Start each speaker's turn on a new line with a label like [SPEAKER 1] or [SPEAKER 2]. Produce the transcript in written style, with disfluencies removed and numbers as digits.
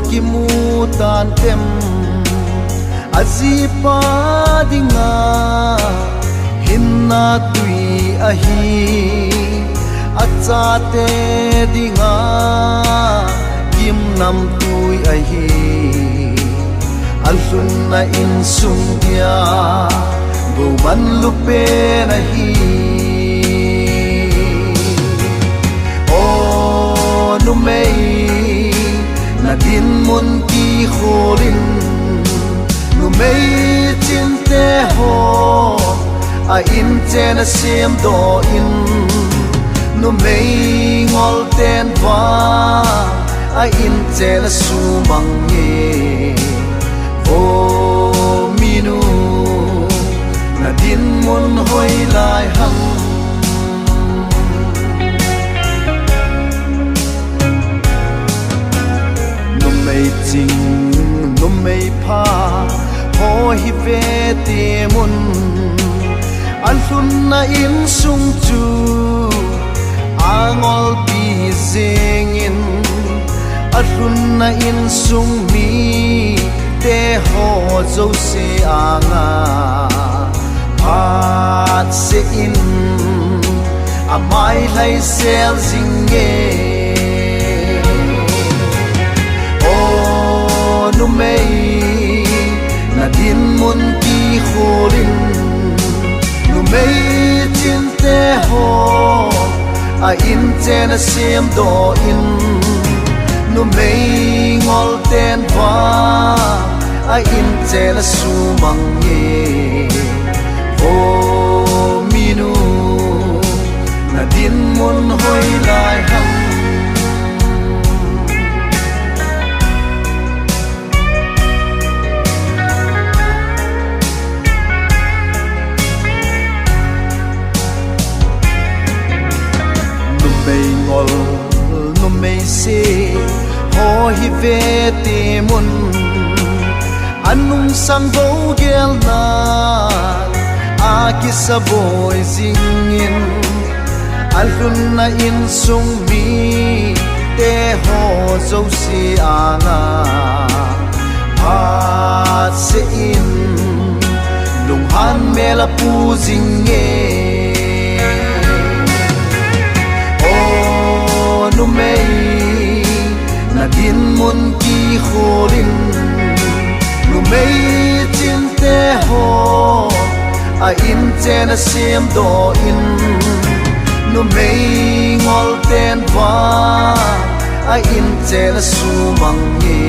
[SPEAKER 1] ki mu tan tem azipa dinga hinna tui ahi achate dinga kim nam tui ahi alsun na in sung dia bu man lupe nahi o numei na din mun ki kholin numei chin te ho a in chen a sim do in numei ngol ten va a in chen a su mang ye o minu na din mun hoi lai hang numei ching numei pha ho hi ve te mun an hun na in sung chu angol pi zing in an hun na in sung mi te ho zo se anga pat se in amai lai sel sing ye o numei na din mun ki kholin numei chin te ho a in chen a sim do in numei ngol ten va a in chen a su mang ye o minu na din mun hoi lai hang numei se ho hi ve te mun anung sang vo gel na a ki sa boy zingin alhun na in sung mi te ho zo si anga pat se in lung han mela pu zinge numei na din mun ki kholin numei chin te ho a in chen a sim do in numei ngol ten va a in chen a su mang ye